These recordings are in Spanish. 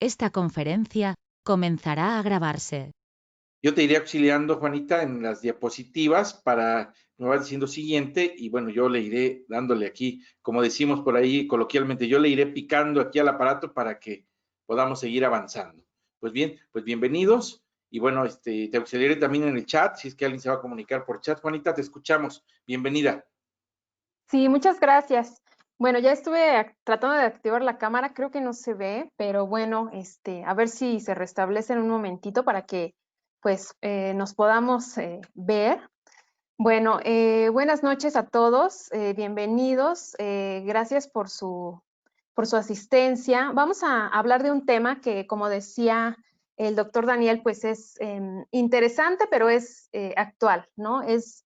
Esta conferencia comenzará a grabarse. Yo te iré auxiliando, Juanita, en las diapositivas para me vas diciendo siguiente y bueno, yo le iré dándole aquí, como decimos por ahí coloquialmente, yo le iré picando aquí al aparato para que podamos seguir avanzando. Pues bien, pues bienvenidos y bueno, te auxiliaré también en el chat, si es que alguien se va a comunicar por chat. Juanita, te escuchamos. Bienvenida. Sí, muchas gracias. Bueno, ya estuve tratando de activar la cámara, creo que no se ve, pero bueno, a ver si se restablece en un momentito para que pues nos podamos ver. Bueno, buenas noches a todos, bienvenidos, gracias por su asistencia. Vamos a hablar de un tema que, como decía el doctor Daniel, pues es interesante, pero es actual, ¿no? Es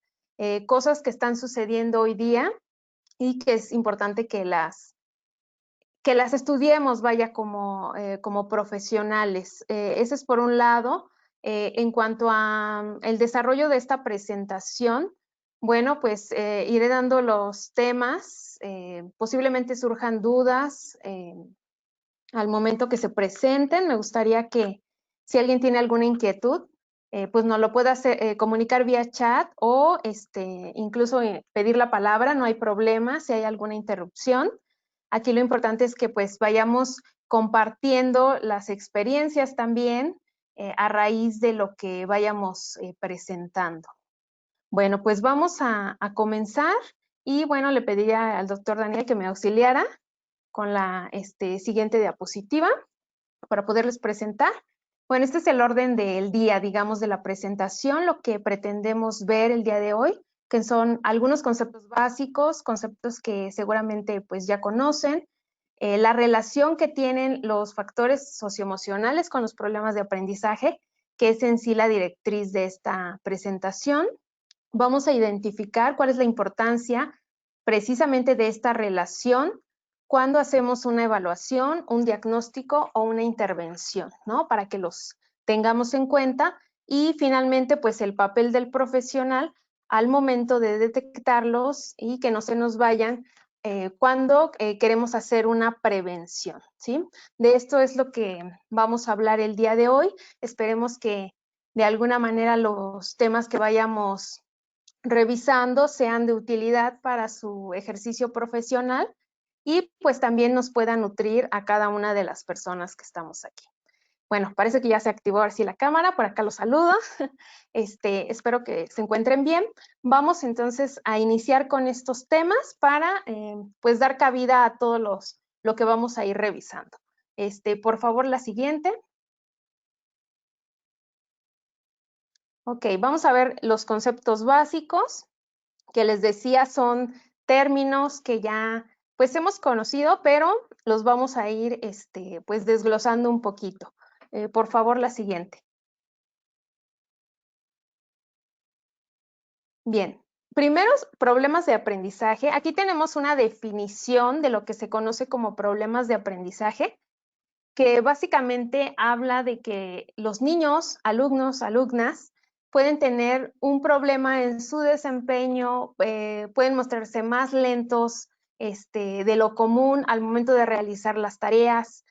cosas que están sucediendo hoy día y que es importante que las estudiemos, vaya, como profesionales. Ese es por un lado. En cuanto a el desarrollo de esta presentación, bueno, pues iré dando los temas, posiblemente surjan dudas al momento que se presenten. Me gustaría que si alguien tiene alguna inquietud, pues nos lo pueda comunicar vía chat o incluso pedir la palabra, no hay problema si hay alguna interrupción. Aquí lo importante es que pues vayamos compartiendo las experiencias también a raíz de lo que vayamos presentando. Bueno, pues vamos a comenzar y bueno, le pediría al doctor Daniel que me auxiliara con la siguiente diapositiva para poderles presentar. Bueno, este es el orden del día, digamos, de la presentación, lo que pretendemos ver el día de hoy, que son algunos conceptos básicos, conceptos que seguramente pues ya conocen, la relación que tienen los factores socioemocionales con los problemas de aprendizaje, que es en sí la directriz de esta presentación. Vamos a identificar cuál es la importancia precisamente de esta relación cuando hacemos una evaluación, un diagnóstico o una intervención, ¿no? Para que los tengamos en cuenta y finalmente, pues el papel del profesional al momento de detectarlos y que no se nos vayan cuando queremos hacer una prevención, ¿sí? De esto es lo que vamos a hablar el día de hoy. Esperemos que de alguna manera los temas que vayamos revisando sean de utilidad para su ejercicio profesional y pues también nos pueda nutrir a cada una de las personas que estamos aquí. Bueno, parece que ya se activó así la cámara, por acá los saludo. Espero que se encuentren bien. Vamos entonces a iniciar con estos temas para pues dar cabida a todos lo que vamos a ir revisando. Por favor, la siguiente. Ok, vamos a ver los conceptos básicos que les decía son términos que ya pues hemos conocido, pero los vamos a ir pues desglosando un poquito. Por favor, la siguiente. Bien, primeros problemas de aprendizaje. Aquí tenemos una definición de lo que se conoce como problemas de aprendizaje, que básicamente habla de que los niños, alumnos, alumnas, pueden tener un problema en su desempeño, pueden mostrarse más lentos de lo común al momento de realizar las tareas,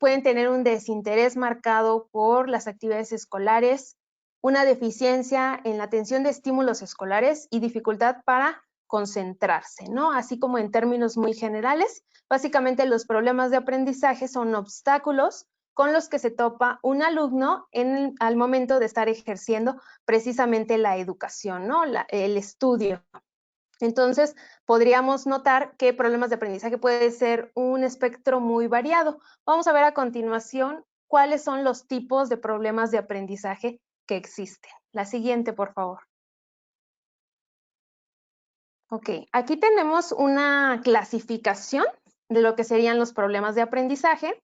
pueden tener un desinterés marcado por las actividades escolares, una deficiencia en la atención de estímulos escolares y dificultad para concentrarse, ¿no? Así como en términos muy generales, básicamente los problemas de aprendizaje son obstáculos con los que se topa un alumno al momento de estar ejerciendo precisamente la educación, ¿no? El estudio. Entonces, podríamos notar que problemas de aprendizaje puede ser un espectro muy variado. Vamos a ver a continuación cuáles son los tipos de problemas de aprendizaje que existen. La siguiente, por favor. Ok, aquí tenemos una clasificación de lo que serían los problemas de aprendizaje.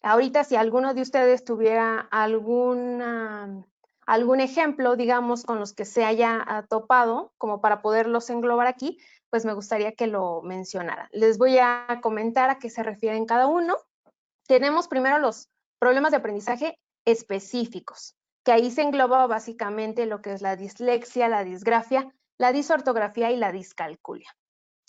Ahorita, si alguno de ustedes tuviera algún ejemplo, digamos, con los que se haya topado, como para poderlos englobar aquí, pues me gustaría que lo mencionara. Les voy a comentar a qué se refieren cada uno. Tenemos primero los problemas de aprendizaje específicos, que ahí se engloba básicamente lo que es la dislexia, la disgrafia, la disortografía y la discalculia.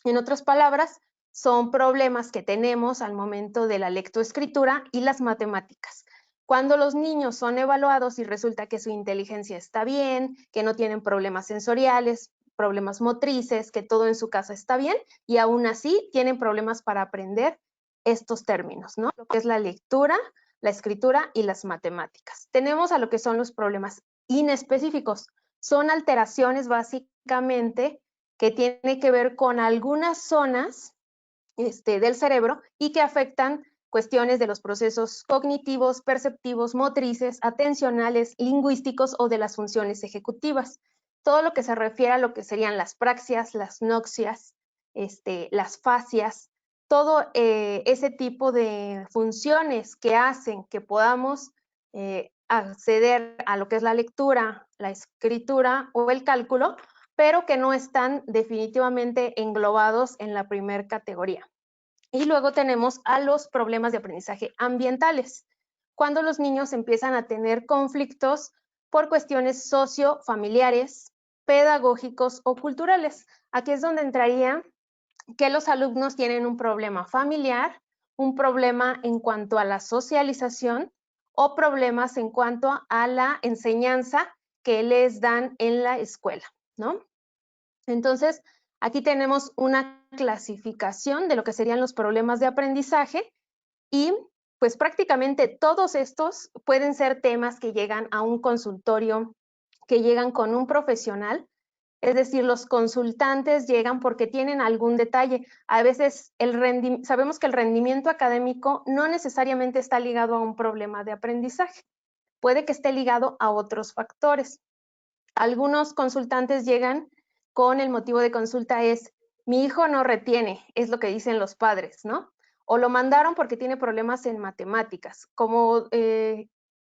En otras palabras, son problemas que tenemos al momento de la lectoescritura y las matemáticas. Cuando los niños son evaluados y resulta que su inteligencia está bien, que no tienen problemas sensoriales, problemas motrices, que todo en su casa está bien, y aún así tienen problemas para aprender estos términos, ¿no? Lo que es la lectura, la escritura y las matemáticas. Tenemos a lo que son los problemas inespecíficos. Son alteraciones básicamente que tienen que ver con algunas zonas del cerebro y que afectan cuestiones de los procesos cognitivos, perceptivos, motrices, atencionales, lingüísticos o de las funciones ejecutivas. Todo lo que se refiere a lo que serían las praxias, las noxias, las fascias, todo ese tipo de funciones que hacen que podamos acceder a lo que es la lectura, la escritura o el cálculo, pero que no están definitivamente englobados en la primera categoría. Y luego tenemos a los problemas de aprendizaje ambientales, cuando los niños empiezan a tener conflictos por cuestiones sociofamiliares, pedagógicos o culturales. Aquí es donde entraría que los alumnos tienen un problema familiar, un problema en cuanto a la socialización o problemas en cuanto a la enseñanza que les dan en la escuela, ¿no? Entonces, aquí tenemos una clasificación de lo que serían los problemas de aprendizaje y pues prácticamente todos estos pueden ser temas que llegan a un consultorio, que llegan con un profesional. Es decir, los consultantes llegan porque tienen algún detalle. A veces sabemos que el rendimiento académico no necesariamente está ligado a un problema de aprendizaje. Puede que esté ligado a otros factores. Algunos consultantes llegan con el motivo de consulta es, mi hijo no retiene, es lo que dicen los padres, ¿no? O lo mandaron porque tiene problemas en matemáticas, como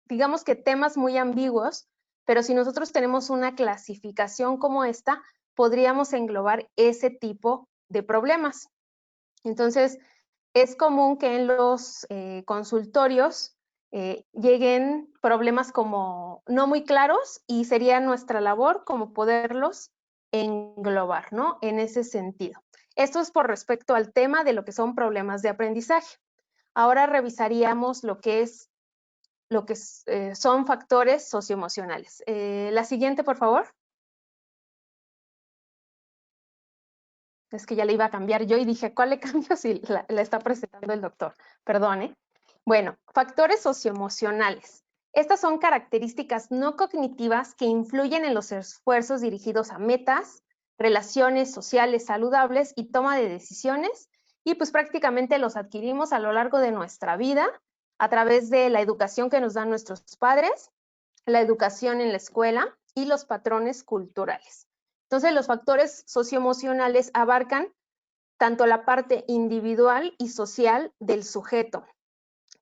digamos que temas muy ambiguos, pero si nosotros tenemos una clasificación como esta, podríamos englobar ese tipo de problemas. Entonces, es común que en los consultorios lleguen problemas como no muy claros y sería nuestra labor como poderlos englobar, ¿no? En ese sentido. Esto es por respecto al tema de lo que son problemas de aprendizaje. Ahora revisaríamos lo que son factores socioemocionales. La siguiente, por favor. Es que ya le iba a cambiar yo y dije, ¿cuál le cambio si la está presentando el doctor? Perdone. Bueno, factores socioemocionales. Estas son características no cognitivas que influyen en los esfuerzos dirigidos a metas, relaciones sociales saludables y toma de decisiones, y pues prácticamente los adquirimos a lo largo de nuestra vida a través de la educación que nos dan nuestros padres, la educación en la escuela y los patrones culturales. Entonces, los factores socioemocionales abarcan tanto la parte individual y social del sujeto,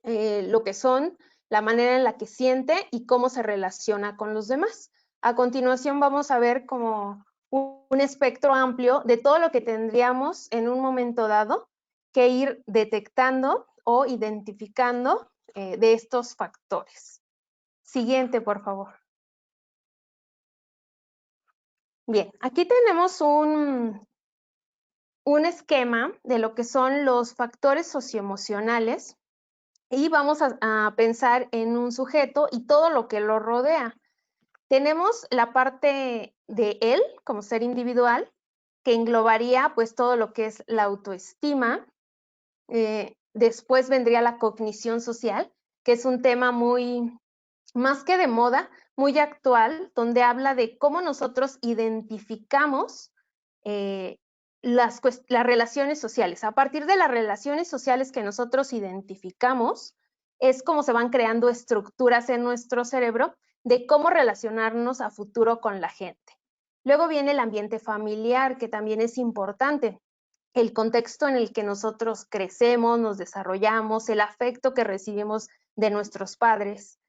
lo que son la manera en la que siente y cómo se relaciona con los demás. A continuación vamos a ver como un espectro amplio de todo lo que tendríamos en un momento dado que ir detectando o identificando de estos factores. Siguiente, por favor. Bien, aquí tenemos un esquema de lo que son los factores socioemocionales y vamos a pensar en un sujeto y todo lo que lo rodea. Tenemos la parte de él como ser individual, que englobaría pues todo lo que es la autoestima. Después vendría la cognición social, que es un tema muy, más que de moda, muy actual, donde habla de cómo nosotros identificamos las relaciones sociales. A partir de las relaciones sociales que nosotros identificamos, es como se van creando estructuras en nuestro cerebro de cómo relacionarnos a futuro con la gente. Luego viene el ambiente familiar, que también es importante. El contexto en el que nosotros crecemos, nos desarrollamos, el afecto que recibimos de nuestros padres.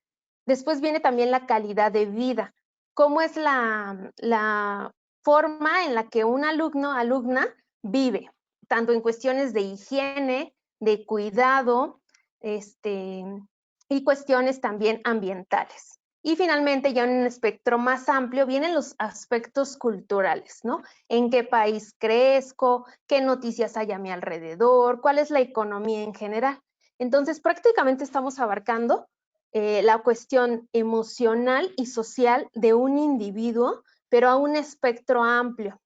Después viene también la calidad de vida. ¿Cómo es la forma en la que un alumna vive? Tanto en cuestiones de higiene, de cuidado, y cuestiones también ambientales. Y finalmente, ya en un espectro más amplio, vienen los aspectos culturales, ¿no? ¿En qué país crezco? ¿Qué noticias hay a mi alrededor? ¿Cuál es la economía en general? Entonces, prácticamente estamos abarcando la cuestión emocional y social de un individuo, pero a un espectro amplio.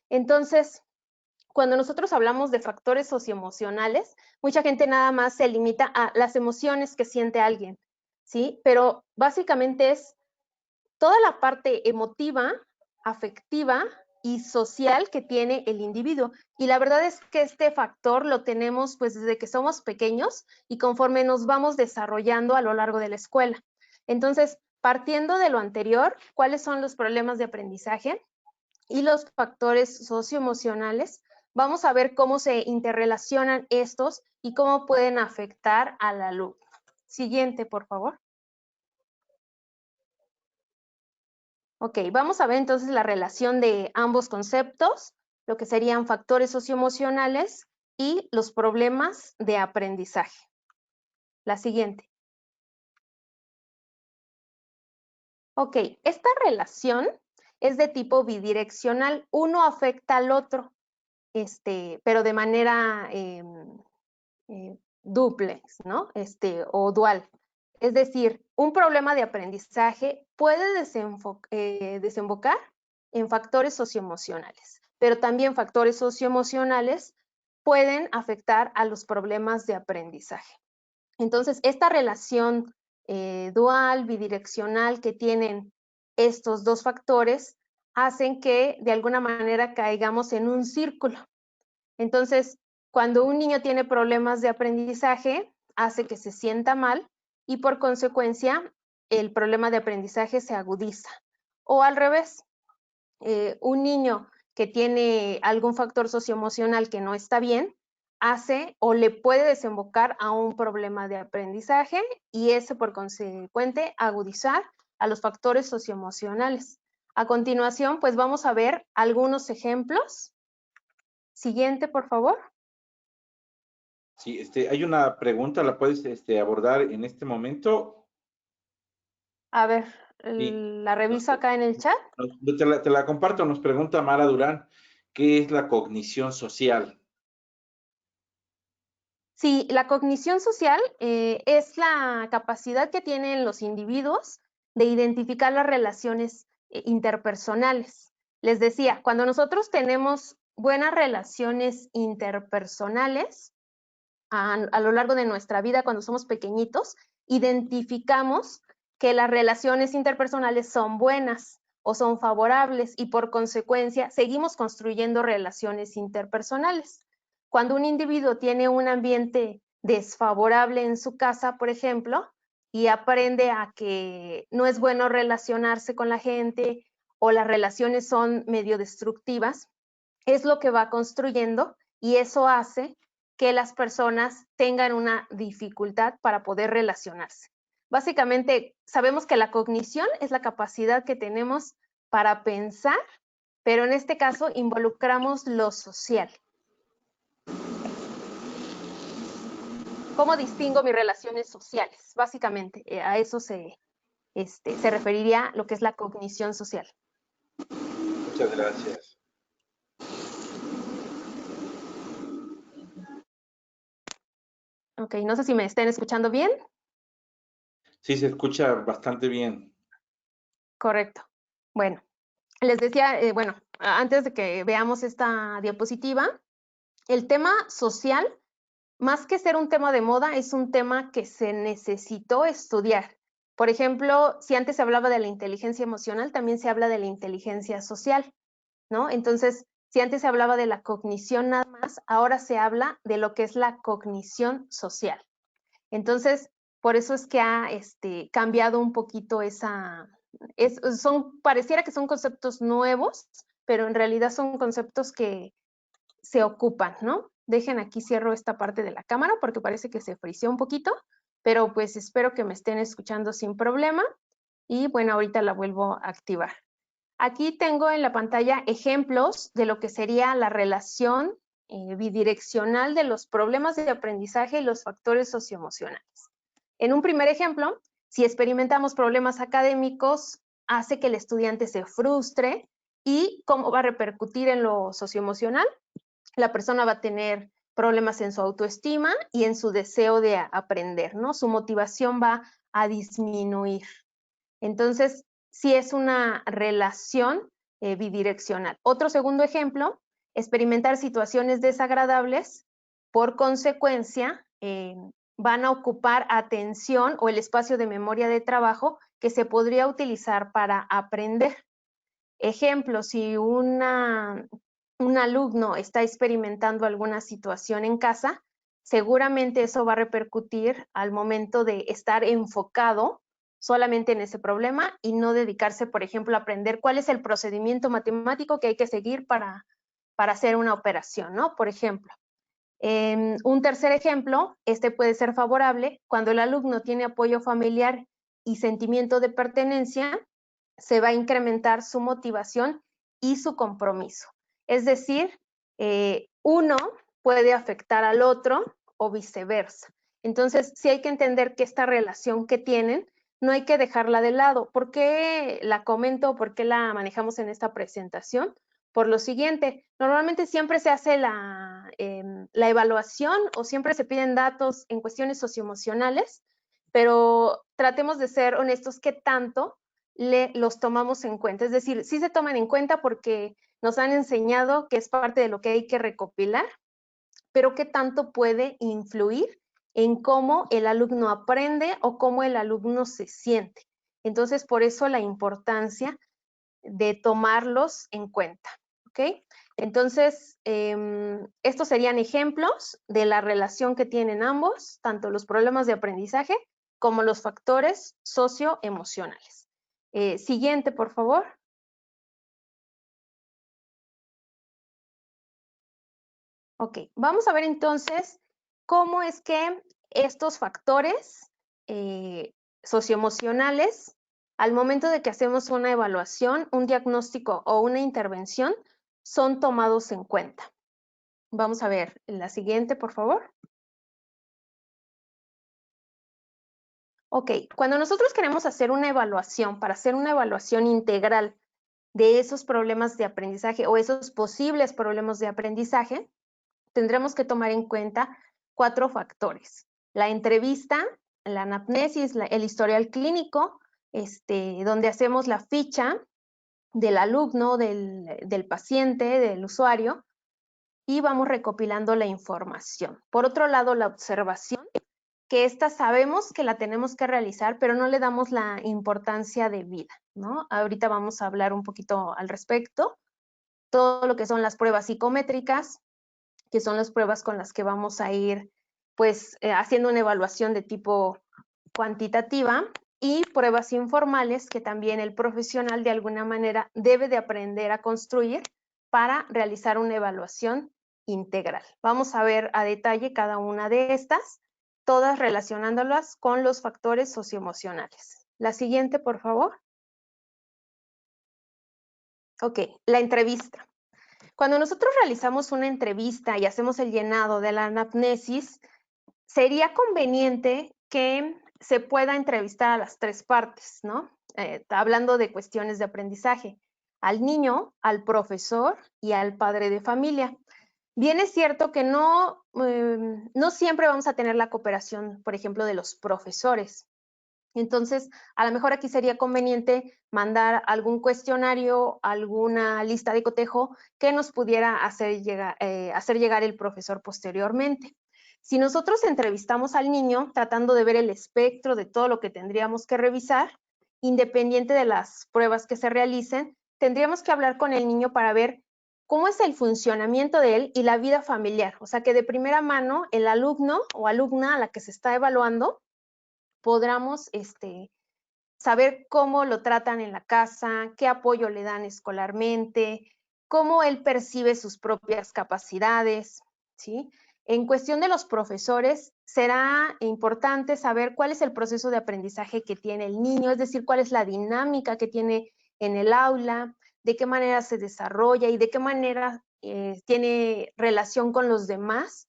Entonces, cuando nosotros hablamos de factores socioemocionales, mucha gente nada más se limita a las emociones que siente alguien, ¿sí? Pero básicamente es toda la parte emotiva, afectiva y social que tiene el individuo. Y la verdad es que este factor lo tenemos pues desde que somos pequeños y conforme nos vamos desarrollando a lo largo de la escuela. Entonces, partiendo de lo anterior, ¿cuáles son los problemas de aprendizaje y los factores socioemocionales? Vamos a ver cómo se interrelacionan estos y cómo pueden afectar al alumno. Siguiente, por favor. Ok, vamos a ver entonces la relación de ambos conceptos, lo que serían factores socioemocionales y los problemas de aprendizaje. La siguiente. Ok, esta relación es de tipo bidireccional. Uno afecta al otro, pero de manera dúplex, ¿no? O dual. Es decir, un problema de aprendizaje puede desembocar en factores socioemocionales, pero también factores socioemocionales pueden afectar a los problemas de aprendizaje. Entonces, esta relación dual, bidireccional que tienen estos dos factores hacen que de alguna manera caigamos en un círculo. Entonces, cuando un niño tiene problemas de aprendizaje, hace que se sienta mal y por consecuencia el problema de aprendizaje se agudiza. O al revés, un niño que tiene algún factor socioemocional que no está bien, hace o le puede desembocar a un problema de aprendizaje y ese por consecuente agudizar a los factores socioemocionales. A continuación, pues vamos a ver algunos ejemplos. Siguiente, por favor. Sí, hay una pregunta, ¿la puedes abordar en este momento? A ver, Sí. la reviso acá en el chat. Te la comparto, nos pregunta Mara Durán, ¿qué es la cognición social? Sí, la cognición social es la capacidad que tienen los individuos de identificar las relaciones interpersonales. Les decía, cuando nosotros tenemos buenas relaciones interpersonales a lo largo de nuestra vida, cuando somos pequeñitos, identificamos que las relaciones interpersonales son buenas o son favorables y por consecuencia seguimos construyendo relaciones interpersonales. Cuando un individuo tiene un ambiente desfavorable en su casa, por ejemplo, y aprende a que no es bueno relacionarse con la gente o las relaciones son medio destructivas, es lo que va construyendo y eso hace que las personas tengan una dificultad para poder relacionarse. Básicamente, sabemos que la cognición es la capacidad que tenemos para pensar, pero en este caso involucramos lo social. ¿Cómo distingo mis relaciones sociales? Básicamente, a eso se referiría lo que es la cognición social. Muchas gracias. Ok, no sé si me estén escuchando bien. Sí, se escucha bastante bien. Correcto. Bueno, les decía, bueno, antes de que veamos esta diapositiva, el tema social, más que ser un tema de moda, es un tema que se necesitó estudiar. Por ejemplo, si antes se hablaba de la inteligencia emocional, también se habla de la inteligencia social, ¿no? Entonces, si antes se hablaba de la cognición nada más, ahora se habla de lo que es la cognición social. Entonces, por eso es que ha cambiado un poquito pareciera que son conceptos nuevos, pero en realidad son conceptos que se ocupan, ¿no? Dejen aquí, cierro esta parte de la cámara porque parece que se frició un poquito, pero pues espero que me estén escuchando sin problema y bueno, ahorita la vuelvo a activar. Aquí tengo en la pantalla ejemplos de lo que sería la relación bidireccional de los problemas de aprendizaje y los factores socioemocionales. En un primer ejemplo, Si experimentamos problemas académicos, hace que el estudiante se frustre. ¿Y cómo va a repercutir en lo socioemocional? La persona va a tener problemas en su autoestima y en su deseo de aprender, ¿no? Su motivación va a disminuir. Entonces, sí es una relación bidireccional. Otro segundo ejemplo, experimentar situaciones desagradables, por consecuencia, van a ocupar atención o el espacio de memoria de trabajo que se podría utilizar para aprender. Ejemplo, si un alumno está experimentando alguna situación en casa, seguramente eso va a repercutir al momento de estar enfocado solamente en ese problema y no dedicarse, por ejemplo, a aprender cuál es el procedimiento matemático que hay que seguir para hacer una operación, ¿no? Por ejemplo. Un tercer ejemplo, este puede ser favorable cuando el alumno tiene apoyo familiar y sentimiento de pertenencia, se va a incrementar su motivación y su compromiso. Es decir, uno puede afectar al otro o viceversa. Entonces, sí hay que entender que esta relación que tienen no hay que dejarla de lado. ¿Por qué la comento? ¿Por qué la manejamos en esta presentación? Por lo siguiente, normalmente siempre se hace la evaluación o siempre se piden datos en cuestiones socioemocionales, pero tratemos de ser honestos qué tanto los tomamos en cuenta. Es decir, sí se toman en cuenta porque nos han enseñado que es parte de lo que hay que recopilar, pero qué tanto puede influir en cómo el alumno aprende o cómo el alumno se siente. Entonces, por eso la importancia de tomarlos en cuenta, ¿ok? Entonces, estos serían ejemplos de la relación que tienen ambos, tanto los problemas de aprendizaje como los factores socioemocionales. Siguiente, por favor. Ok, vamos a ver entonces cómo es que estos factores socioemocionales, al momento de que hacemos una evaluación, un diagnóstico o una intervención, son tomados en cuenta. Vamos a ver la siguiente, por favor. Ok, cuando nosotros queremos hacer una evaluación, para hacer una evaluación integral de esos problemas de aprendizaje o esos posibles problemas de aprendizaje, tendremos que tomar en cuenta 4 factores. La entrevista, la anamnesis, el historial clínico, donde hacemos la ficha del alumno, del paciente, del usuario, y vamos recopilando la información. Por otro lado, la observación, que esta sabemos que la tenemos que realizar, pero no le damos la importancia debida, ¿no? Ahorita vamos a hablar un poquito al respecto. Todo lo que son las pruebas psicométricas, que son las pruebas con las que vamos a ir pues haciendo una evaluación de tipo cuantitativa, y pruebas informales que también el profesional de alguna manera debe de aprender a construir para realizar una evaluación integral. Vamos a ver a detalle cada una de estas, todas relacionándolas con los factores socioemocionales. La siguiente, por favor. Ok, la entrevista. Cuando nosotros realizamos una entrevista y hacemos el llenado de la anamnesis, sería conveniente que se pueda entrevistar a las 3 partes, ¿no? Hablando de cuestiones de aprendizaje, al niño, al profesor y al padre de familia. Bien es cierto que no siempre vamos a tener la cooperación, por ejemplo, de los profesores. Entonces, a lo mejor aquí sería conveniente mandar algún cuestionario, alguna lista de cotejo que nos pudiera hacer llegar el profesor posteriormente. Si nosotros entrevistamos al niño tratando de ver el espectro de todo lo que tendríamos que revisar, independiente de las pruebas que se realicen, tendríamos que hablar con el niño para ver cómo es el funcionamiento de él y la vida familiar. O sea, que de primera mano el alumno o alumna a la que se está evaluando podamos saber cómo lo tratan en la casa, qué apoyo le dan escolarmente, cómo él percibe sus propias capacidades, ¿sí? En cuestión de los profesores, será importante saber cuál es el proceso de aprendizaje que tiene el niño, es decir, cuál es la dinámica que tiene en el aula, de qué manera se desarrolla y de qué manera tiene relación con los demás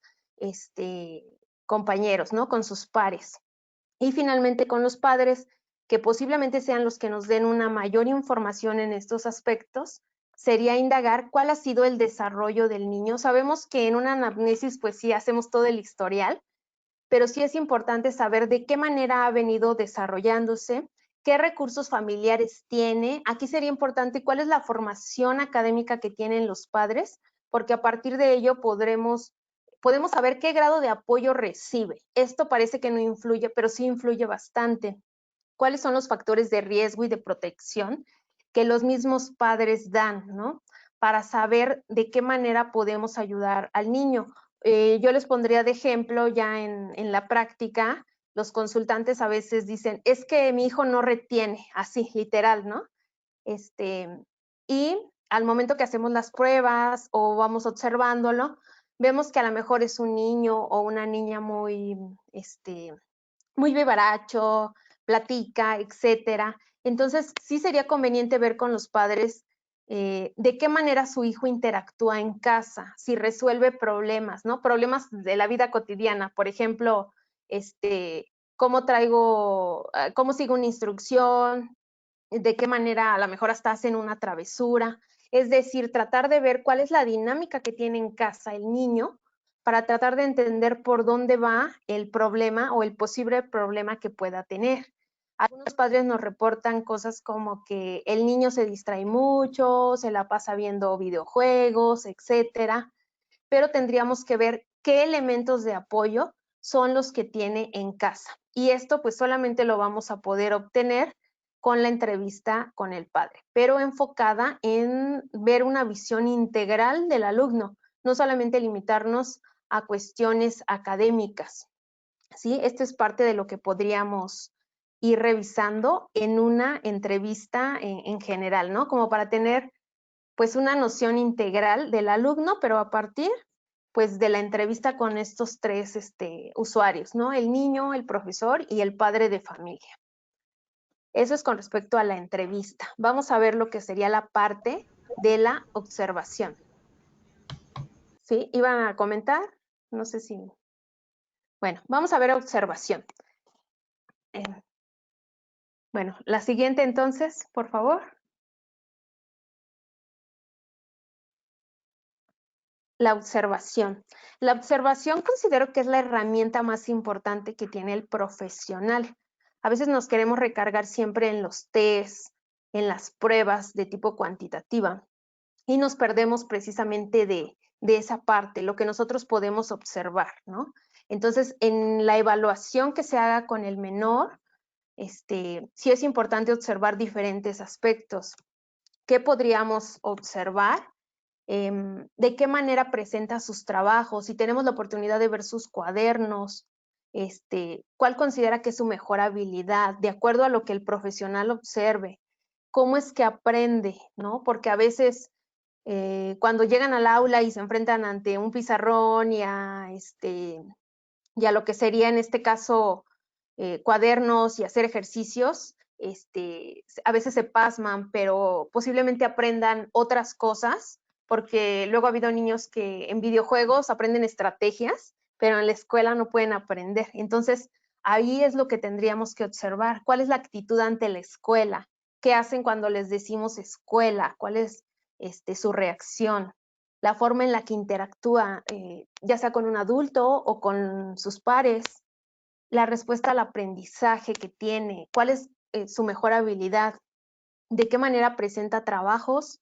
compañeros, ¿no? Con sus pares. Y finalmente con los padres, que posiblemente sean los que nos den una mayor información en estos aspectos, sería indagar cuál ha sido el desarrollo del niño. Sabemos que en una anamnesis pues sí hacemos todo el historial, pero sí es importante saber de qué manera ha venido desarrollándose, qué recursos familiares tiene. Aquí sería importante cuál es la formación académica que tienen los padres, porque a partir de ello podemos saber qué grado de apoyo recibe. Esto parece que no influye, pero sí influye bastante. ¿Cuáles son los factores de riesgo y de protección que los mismos padres dan, ¿no? Para saber de qué manera podemos ayudar al niño. Yo les pondría de ejemplo ya en la práctica, los consultantes a veces dicen, es que mi hijo no retiene, así, literal, ¿no? Y al momento que hacemos las pruebas o vamos observándolo, vemos que a lo mejor es un niño o una niña muy vivaracho, platica, etcétera. Entonces, sí sería conveniente ver con los padres de qué manera su hijo interactúa en casa, si resuelve problemas, ¿no? Problemas de la vida cotidiana, por ejemplo, cómo sigo una instrucción, de qué manera a lo mejor hasta hacen una travesura. Es decir, tratar de ver cuál es la dinámica que tiene en casa el niño para tratar de entender por dónde va el problema o el posible problema que pueda tener. Algunos padres nos reportan cosas como que el niño se distrae mucho, se la pasa viendo videojuegos, etcétera, pero tendríamos que ver qué elementos de apoyo son los que tiene en casa. Y esto pues solamente lo vamos a poder obtener con la entrevista con el padre, pero enfocada en ver una visión integral del alumno, no solamente limitarnos a cuestiones académicas, ¿sí? Esto es parte de lo que podríamos ir revisando en una entrevista en general, ¿no? Como para tener pues una noción integral del alumno, pero a partir pues de la entrevista con estos tres usuarios, ¿no? El niño, el profesor y el padre de familia. Eso es con respecto a la entrevista. Vamos a ver lo que sería la parte de la observación. ¿Sí? ¿Iban a comentar? No sé si... Bueno, vamos a ver observación. Bueno, la siguiente entonces, por favor. La observación. La observación considero que es la herramienta más importante que tiene el profesional. A veces nos queremos recargar siempre en los tests, en las pruebas de tipo cuantitativa y nos perdemos precisamente de esa parte, lo que nosotros podemos observar, ¿no? Entonces, en la evaluación que se haga con el menor, sí es importante observar diferentes aspectos. ¿Qué podríamos observar? De qué manera presenta sus trabajos, si tenemos la oportunidad de ver sus cuadernos, cuál considera que es su mejor habilidad, de acuerdo a lo que el profesional observe, cómo es que aprende, ¿no? Porque a veces cuando llegan al aula y se enfrentan ante un pizarrón y a lo que sería en este caso cuadernos y hacer ejercicios, a veces se pasman, pero posiblemente aprendan otras cosas, porque luego ha habido niños que en videojuegos aprenden estrategias, pero en la escuela no pueden aprender. Entonces, ahí es lo que tendríamos que observar. ¿Cuál es la actitud ante la escuela? ¿Qué hacen cuando les decimos escuela? ¿Cuál es su reacción? La forma en la que interactúa, ya sea con un adulto o con sus pares, la respuesta al aprendizaje que tiene, cuál es su mejor habilidad, de qué manera presenta trabajos,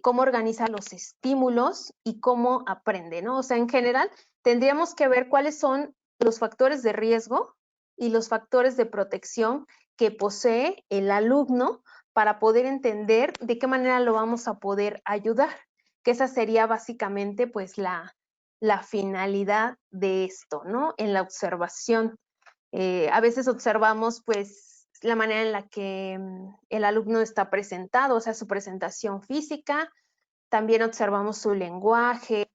cómo organiza los estímulos y cómo aprende, ¿no? O sea, en general, tendríamos que ver cuáles son los factores de riesgo y los factores de protección que posee el alumno para poder entender de qué manera lo vamos a poder ayudar, que esa sería básicamente pues la finalidad de esto, ¿no? En la observación. A veces observamos pues la manera en la que el alumno está presentado, o sea, su presentación física, también observamos su lenguaje,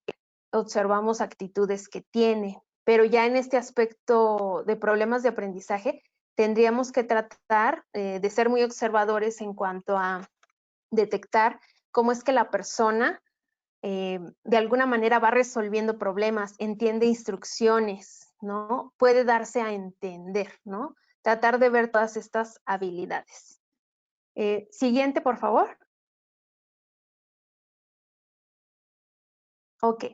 observamos actitudes que tiene, pero ya en este aspecto de problemas de aprendizaje tendríamos que tratar de ser muy observadores en cuanto a detectar cómo es que la persona de alguna manera va resolviendo problemas, entiende instrucciones, ¿no? Puede darse a entender, ¿no? tratar de ver todas estas habilidades. Siguiente, por favor. Ok,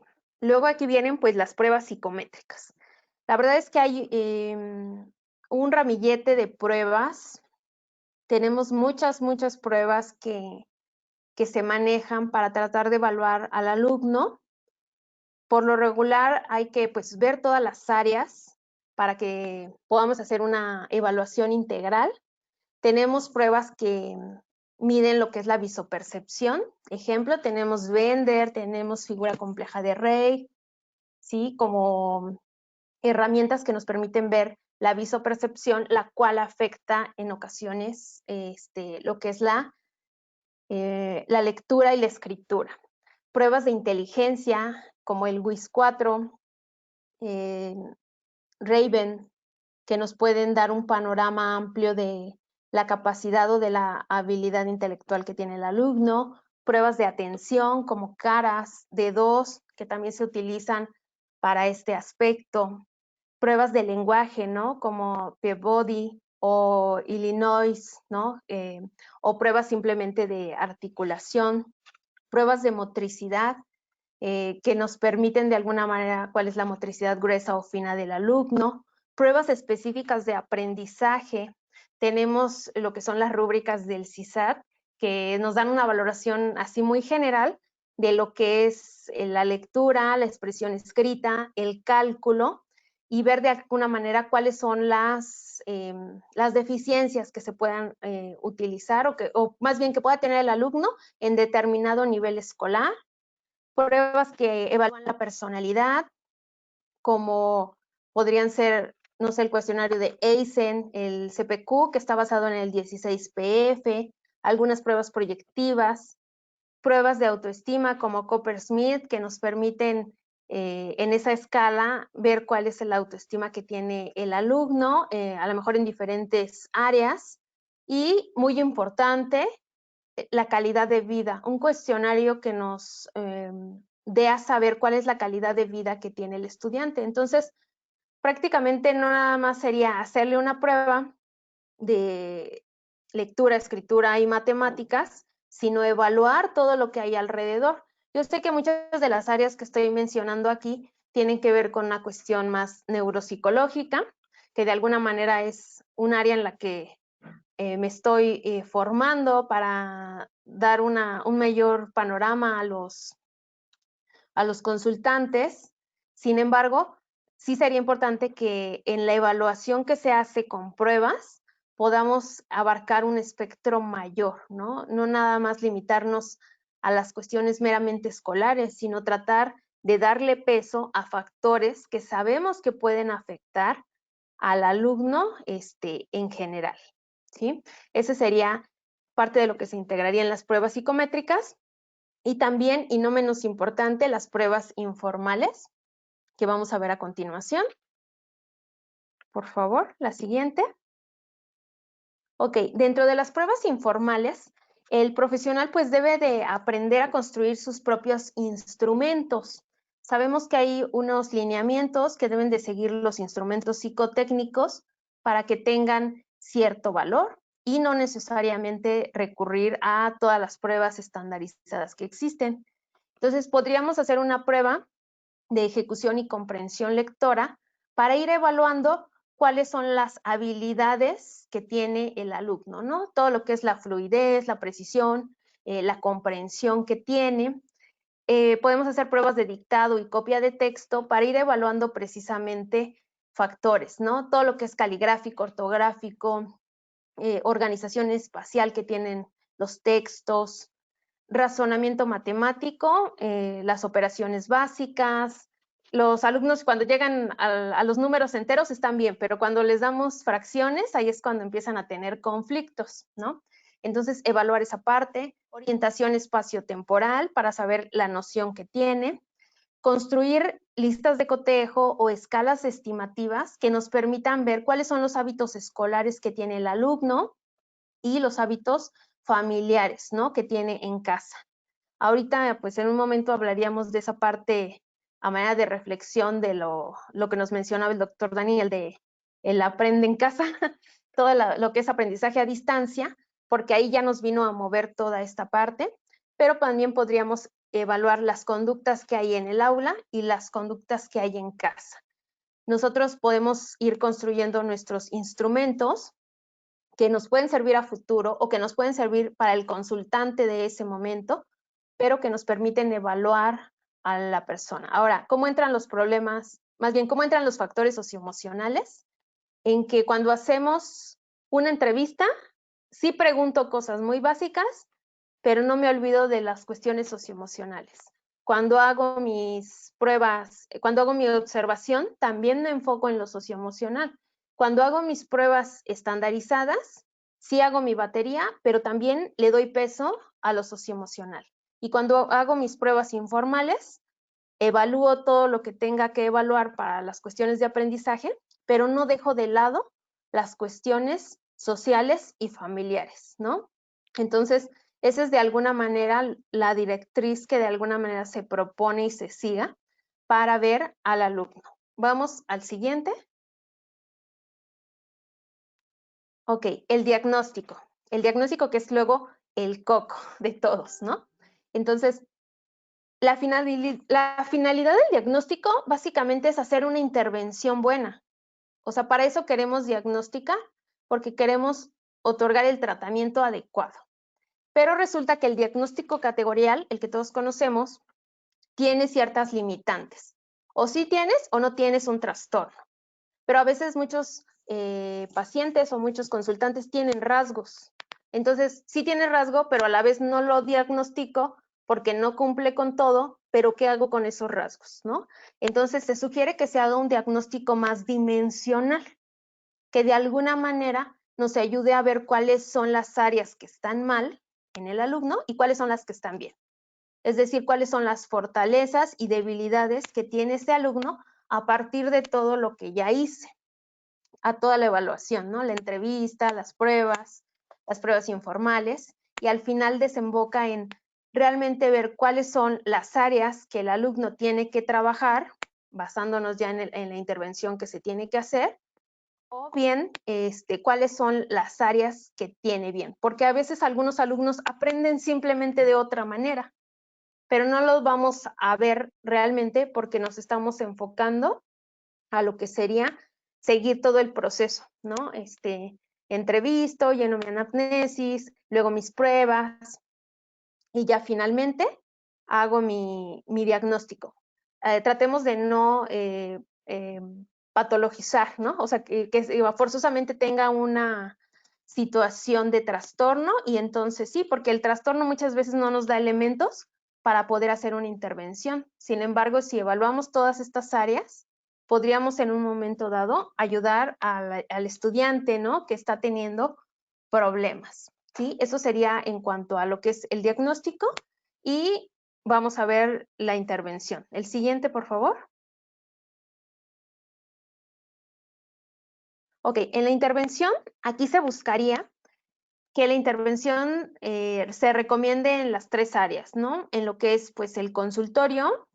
luego aquí vienen pues las pruebas psicométricas. La verdad es que hay un ramillete de pruebas. Tenemos muchas pruebas que se manejan para tratar de evaluar al alumno. Por lo regular hay que pues ver todas las áreas para que podamos hacer una evaluación integral. Tenemos pruebas que miden lo que es la visopercepción. Ejemplo, tenemos Bender, tenemos figura compleja de Rey, ¿sí? Como herramientas que nos permiten ver la visopercepción, la cual afecta en ocasiones lo que es la lectura y la escritura. Pruebas de inteligencia, como el WIS-4, Raven, que nos pueden dar un panorama amplio de la capacidad o de la habilidad intelectual que tiene el alumno. Pruebas de atención, como CARAS, D2, que también se utilizan para este aspecto. Pruebas de lenguaje, ¿no? Como Peabody o Illinois, ¿no? O pruebas simplemente de articulación. Pruebas de motricidad, que nos permiten de alguna manera cuál es la motricidad gruesa o fina del alumno. Pruebas específicas de aprendizaje. Tenemos lo que son las rúbricas del CISAT, que nos dan una valoración así muy general de lo que es la lectura, la expresión escrita, el cálculo, y ver de alguna manera cuáles son las deficiencias que se puedan utilizar o más bien que pueda tener el alumno en determinado nivel escolar. Pruebas que evalúan la personalidad, como podrían ser, no sé, el cuestionario de Eisen, el CPQ, que está basado en el 16PF, algunas pruebas proyectivas, pruebas de autoestima como Coppersmith, que nos permiten en esa escala ver cuál es la autoestima que tiene el alumno, a lo mejor en diferentes áreas. Y muy importante, la calidad de vida, un cuestionario que nos dé a saber cuál es la calidad de vida que tiene el estudiante. Entonces, prácticamente no nada más sería hacerle una prueba de lectura, escritura y matemáticas, sino evaluar todo lo que hay alrededor. Yo sé que muchas de las áreas que estoy mencionando aquí tienen que ver con una cuestión más neuropsicológica, que de alguna manera es un área en la que me estoy formando para dar un mayor panorama a los consultantes. Sin embargo, sí sería importante que en la evaluación que se hace con pruebas podamos abarcar un espectro mayor, ¿no? No nada más limitarnos a las cuestiones meramente escolares, sino tratar de darle peso a factores que sabemos que pueden afectar al alumno en general, ¿sí? Ese sería parte de lo que se integraría en las pruebas psicométricas. Y también, y no menos importante, las pruebas informales, que vamos a ver a continuación. Por favor, la siguiente. Ok, dentro de las pruebas informales, el profesional pues debe de aprender a construir sus propios instrumentos. Sabemos que hay unos lineamientos que deben de seguir los instrumentos psicotécnicos para que tengan cierto valor y no necesariamente recurrir a todas las pruebas estandarizadas que existen. Entonces, podríamos hacer una prueba de ejecución y comprensión lectora para ir evaluando cuáles son las habilidades que tiene el alumno, ¿no? Todo lo que es la fluidez, la precisión, la comprensión que tiene. Podemos hacer pruebas de dictado y copia de texto para ir evaluando precisamente factores, ¿no? Todo lo que es caligráfico, ortográfico, organización espacial que tienen los textos, razonamiento matemático, las operaciones básicas. Los alumnos cuando llegan a los números enteros están bien, pero cuando les damos fracciones, ahí es cuando empiezan a tener conflictos, ¿no? Entonces, evaluar esa parte, orientación espacio-temporal para saber la noción que tiene, construir listas de cotejo o escalas estimativas que nos permitan ver cuáles son los hábitos escolares que tiene el alumno y los hábitos familiares, ¿no? Que tiene en casa. Ahorita, pues en un momento hablaríamos de esa parte a manera de reflexión de lo que nos mencionaba el doctor Daniel, de el aprende en casa, todo lo que es aprendizaje a distancia, porque ahí ya nos vino a mover toda esta parte, pero también podríamos evaluar las conductas que hay en el aula y las conductas que hay en casa. Nosotros podemos ir construyendo nuestros instrumentos que nos pueden servir a futuro o que nos pueden servir para el consultante de ese momento, pero que nos permiten evaluar a la persona. Ahora, ¿cómo entran los problemas? Más bien, ¿cómo entran los factores socioemocionales? En que cuando hacemos una entrevista, sí pregunto cosas muy básicas, pero no me olvido de las cuestiones socioemocionales. Cuando hago mis pruebas, cuando hago mi observación, también me enfoco en lo socioemocional. Cuando hago mis pruebas estandarizadas, sí hago mi batería, pero también le doy peso a lo socioemocional. Y cuando hago mis pruebas informales, evalúo todo lo que tenga que evaluar para las cuestiones de aprendizaje, pero no dejo de lado las cuestiones sociales y familiares, ¿no? Entonces, esa es de alguna manera la directriz que de alguna manera se propone y se siga para ver al alumno. Vamos al siguiente. Ok, el diagnóstico. El diagnóstico que es luego el coco de todos, ¿no? Entonces, la finalidad del diagnóstico básicamente es hacer una intervención buena. O sea, para eso queremos diagnosticar, porque queremos otorgar el tratamiento adecuado. Pero resulta que el diagnóstico categorial, el que todos conocemos, tiene ciertas limitantes. O sí tienes o no tienes un trastorno. Pero a veces muchos pacientes o muchos consultantes tienen rasgos. Entonces, sí tiene rasgo, pero a la vez no lo diagnostico porque no cumple con todo, pero ¿qué hago con esos rasgos, no? Entonces, se sugiere que se haga un diagnóstico más dimensional, que de alguna manera nos ayude a ver cuáles son las áreas que están mal en el alumno y cuáles son las que están bien. Es decir, cuáles son las fortalezas y debilidades que tiene este alumno a partir de todo lo que ya hice, a toda la evaluación, ¿no? La entrevista, las pruebas informales, y al final desemboca en realmente ver cuáles son las áreas que el alumno tiene que trabajar, basándonos ya en la intervención que se tiene que hacer, o bien cuáles son las áreas que tiene bien, porque a veces algunos alumnos aprenden simplemente de otra manera, pero no los vamos a ver realmente porque nos estamos enfocando a lo que sería seguir todo el proceso, ¿no? Entrevisto, lleno mi anamnesis, luego mis pruebas y ya finalmente hago mi diagnóstico. Tratemos de no patologizar, ¿no? O sea, que forzosamente tenga una situación de trastorno y entonces sí, porque el trastorno muchas veces no nos da elementos para poder hacer una intervención. Sin embargo, si evaluamos todas estas áreas, podríamos en un momento dado ayudar al estudiante, ¿no? Que está teniendo problemas, ¿sí? Eso sería en cuanto a lo que es el diagnóstico y vamos a ver la intervención. El siguiente, por favor. Ok, en la intervención, aquí se buscaría que la intervención se recomiende en las 3 áreas, ¿no? En lo que es, pues, el consultorio,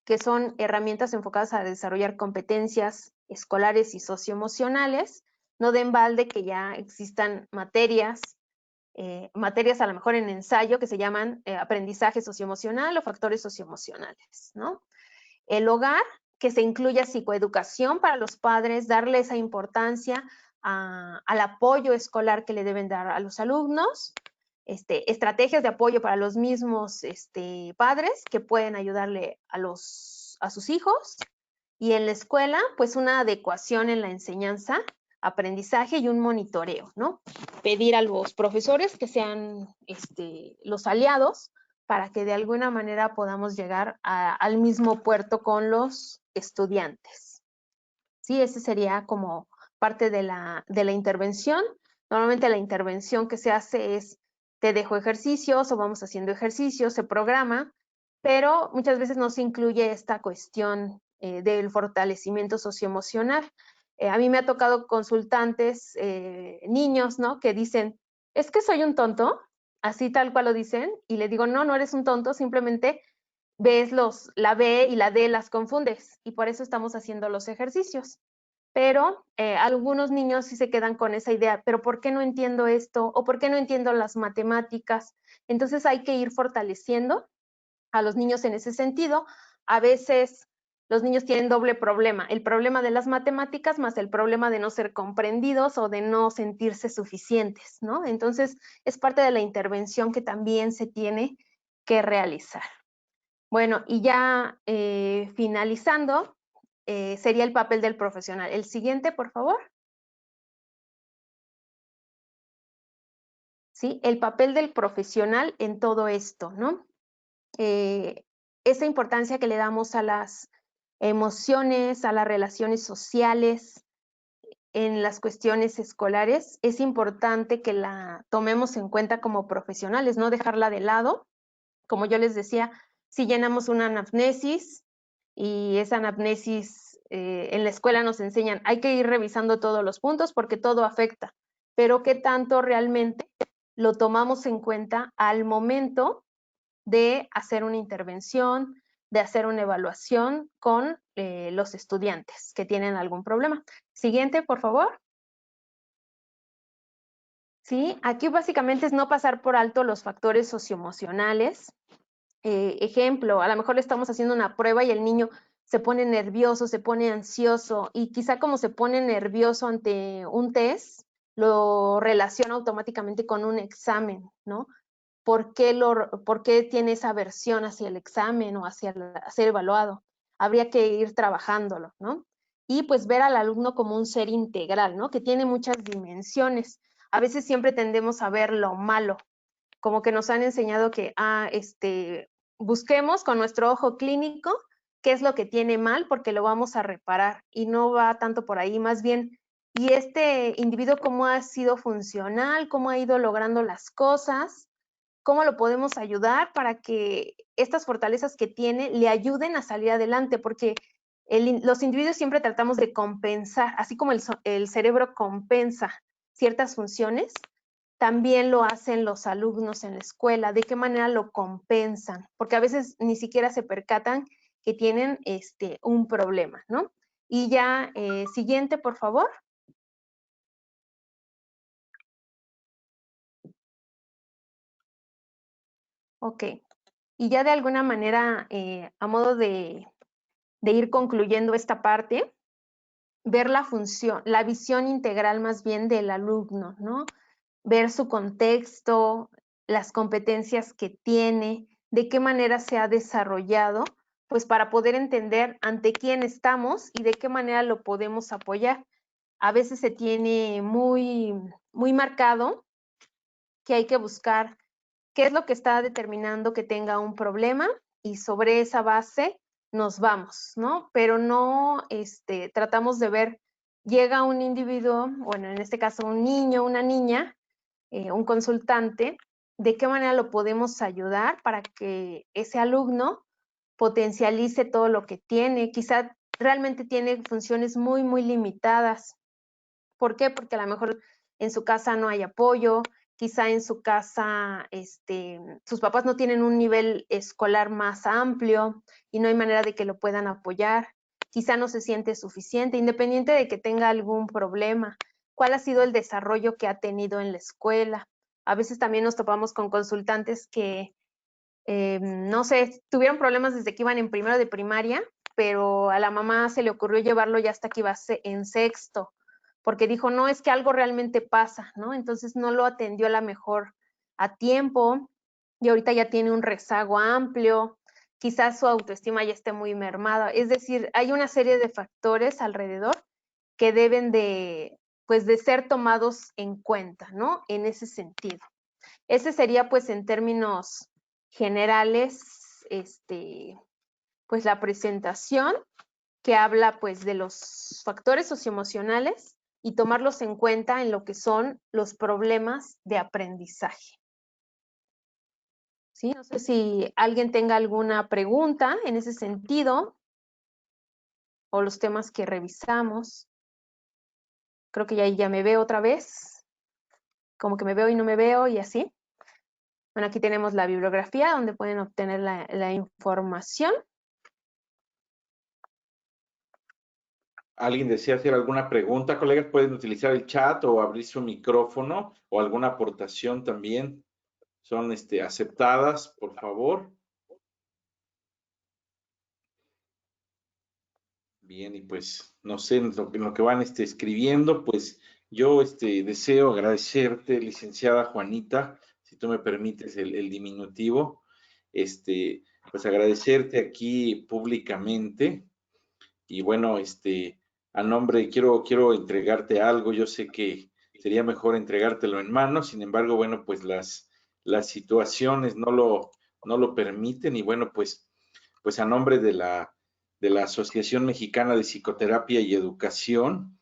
que son herramientas enfocadas a desarrollar competencias escolares y socioemocionales, no de embalde que ya existan materias a lo mejor en ensayo que se llaman aprendizaje socioemocional o factores socioemocionales, ¿no? El hogar, que se incluya psicoeducación para los padres, darle esa importancia al apoyo escolar que le deben dar a los alumnos, estrategias de apoyo para los mismos padres que pueden ayudarle a sus hijos, y en la escuela, pues una adecuación en la enseñanza, aprendizaje y un monitoreo, ¿no? Pedir a los profesores que sean los aliados para que de alguna manera podamos llegar al mismo puerto con los estudiantes. Sí, ese sería como parte de la intervención. Normalmente la intervención que se hace es, te dejo ejercicios o vamos haciendo ejercicios, se programa, pero muchas veces no se incluye esta cuestión del fortalecimiento socioemocional. A mí me ha tocado consultantes, niños, ¿no? Que dicen, es que soy un tonto, así tal cual lo dicen, y le digo, no, no eres un tonto, simplemente ves la B y la D las confundes, y por eso estamos haciendo los ejercicios. pero algunos niños sí se quedan con esa idea, pero ¿por qué no entiendo esto? ¿O por qué no entiendo las matemáticas? Entonces hay que ir fortaleciendo a los niños en ese sentido. A veces los niños tienen doble problema, el problema de las matemáticas más el problema de no ser comprendidos o de no sentirse suficientes, ¿no? Entonces es parte de la intervención que también se tiene que realizar. Bueno, y ya finalizando, sería el papel del profesional. El siguiente, por favor. ¿Sí? El papel del profesional en todo esto, ¿no? Esa importancia que le damos a las emociones, a las relaciones sociales, en las cuestiones escolares, es importante que la tomemos en cuenta como profesionales, no dejarla de lado. Como yo les decía, si llenamos una anamnesis y esa anamnesis en la escuela nos enseñan, hay que ir revisando todos los puntos porque todo afecta, pero ¿qué tanto realmente lo tomamos en cuenta al momento de hacer una intervención, de hacer una evaluación con los estudiantes que tienen algún problema? Siguiente, por favor. Sí, aquí básicamente es no pasar por alto los factores socioemocionales. Ejemplo, a lo mejor le estamos haciendo una prueba y el niño se pone nervioso, se pone ansioso y quizá como se pone nervioso ante un test, lo relaciona automáticamente con un examen, ¿no? ¿Por qué tiene esa aversión hacia el examen o hacia ser evaluado? Habría que ir trabajándolo, ¿no? Y pues ver al alumno como un ser integral, ¿no? Que tiene muchas dimensiones. A veces siempre tendemos a ver lo malo, como que nos han enseñado que, busquemos con nuestro ojo clínico qué es lo que tiene mal porque lo vamos a reparar y no va tanto por ahí, más bien, y este individuo cómo ha sido funcional, cómo ha ido logrando las cosas, cómo lo podemos ayudar para que estas fortalezas que tiene le ayuden a salir adelante, porque los individuos siempre tratamos de compensar, así como el cerebro compensa ciertas funciones, también lo hacen los alumnos en la escuela, de qué manera lo compensan, porque a veces ni siquiera se percatan que tienen un problema, ¿no? Y ya, siguiente, por favor. Ok. Y ya de alguna manera, a modo de ir concluyendo esta parte, ver la función, la visión integral más bien del alumno, ¿no? Ver su contexto, las competencias que tiene, de qué manera se ha desarrollado, pues para poder entender ante quién estamos y de qué manera lo podemos apoyar. A veces se tiene muy, muy marcado que hay que buscar qué es lo que está determinando que tenga un problema y sobre esa base nos vamos, ¿no? Pero no tratamos de ver, llega un individuo, bueno, en este caso un niño, una niña, un consultante, de qué manera lo podemos ayudar para que ese alumno potencialice todo lo que tiene. Quizá realmente tiene funciones muy, muy limitadas. ¿Por qué? Porque a lo mejor en su casa no hay apoyo, quizá en su casa sus papás no tienen un nivel escolar más amplio y no hay manera de que lo puedan apoyar. Quizá no se siente suficiente, independiente de que tenga algún problema. ¿Cuál ha sido el desarrollo que ha tenido en la escuela? A veces también nos topamos con consultantes que, no sé, tuvieron problemas desde que iban en primero de primaria, pero a la mamá se le ocurrió llevarlo ya hasta que iba en sexto, porque dijo, no, es que algo realmente pasa, ¿no? Entonces no lo atendió a la mejor a tiempo y ahorita ya tiene un rezago amplio, quizás su autoestima ya esté muy mermada. Es decir, hay una serie de factores alrededor que deben de, pues, de ser tomados en cuenta, ¿no? En ese sentido. Ese sería, pues, en términos generales, pues, la presentación que habla, pues, de los factores socioemocionales y tomarlos en cuenta en lo que son los problemas de aprendizaje. ¿Sí? No sé si alguien tenga alguna pregunta en ese sentido o los temas que revisamos. Creo que ya me veo otra vez, como que me veo y no me veo y así. Bueno, aquí tenemos la bibliografía donde pueden obtener la información. ¿Alguien desea hacer alguna pregunta, colegas? Pueden utilizar el chat o abrir su micrófono o alguna aportación también. Son aceptadas, por favor. Bien, y pues no sé, en lo que van escribiendo, pues yo deseo agradecerte, licenciada Juanita, si tú me permites el diminutivo, pues agradecerte aquí públicamente. Y bueno, a nombre, quiero entregarte algo. Yo sé que sería mejor entregártelo en mano, sin embargo, bueno, pues las situaciones no lo permiten. Y bueno, pues a nombre de la Asociación Mexicana de Psicoterapia y Educación,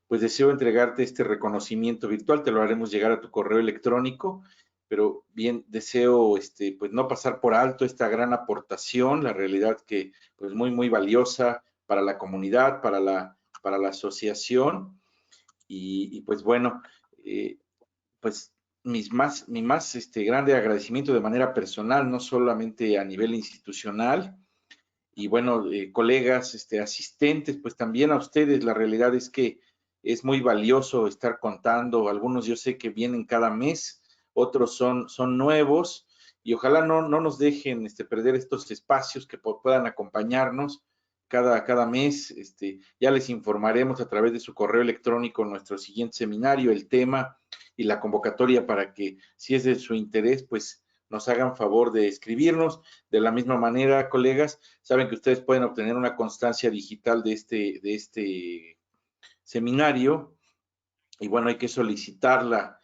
pues deseo entregarte este reconocimiento virtual. Te lo haremos llegar a tu correo electrónico, pero bien, deseo pues no pasar por alto esta gran aportación, la realidad que pues muy valiosa para la comunidad, para la asociación. Y pues bueno, pues mi más grande agradecimiento de manera personal, no solamente a nivel institucional. Y bueno, colegas, asistentes, pues también a ustedes, la realidad es que es muy valioso estar contando. Algunos yo sé que vienen cada mes, otros son nuevos, y ojalá no nos dejen perder estos espacios que puedan acompañarnos cada mes. Ya les informaremos a través de su correo electrónico nuestro siguiente seminario, el tema y la convocatoria, para que, si es de su interés, pues nos hagan favor de escribirnos. De la misma manera, colegas, saben que ustedes pueden obtener una constancia digital de este seminario, y bueno, hay que solicitarla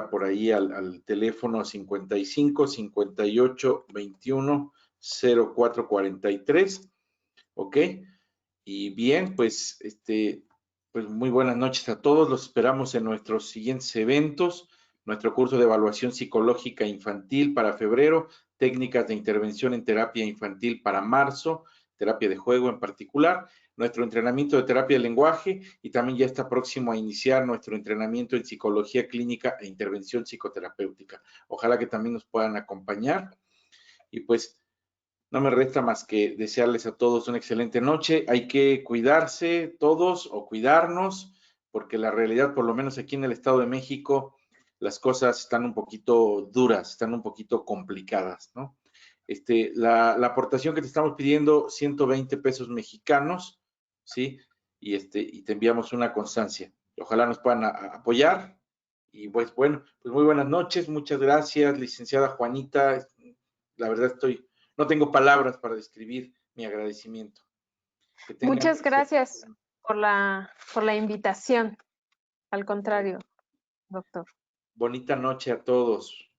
por ahí al teléfono 55 58 21 04 43, ¿ok? Y bien, pues pues muy buenas noches a todos. Los esperamos en nuestros siguientes eventos. Nuestro curso de evaluación psicológica infantil para febrero, técnicas de intervención en terapia infantil para marzo, terapia de juego en particular, nuestro entrenamiento de terapia de lenguaje, y también ya está próximo a iniciar nuestro entrenamiento en psicología clínica e intervención psicoterapéutica. Ojalá que también nos puedan acompañar. Y pues no me resta más que desearles a todos una excelente noche. Hay que cuidarse todos o cuidarnos, porque la realidad, por lo menos aquí en el Estado de México, las cosas están un poquito duras, están un poquito complicadas, ¿no? La aportación que te estamos pidiendo, 120 pesos mexicanos, ¿sí? Y te enviamos una constancia. Ojalá nos puedan apoyar. Y pues bueno, pues muy buenas noches, muchas gracias, licenciada Juanita. La verdad no tengo palabras para describir mi agradecimiento. Que tengan Muchas gracias por la invitación. Al contrario, doctor. bonita noche a todos.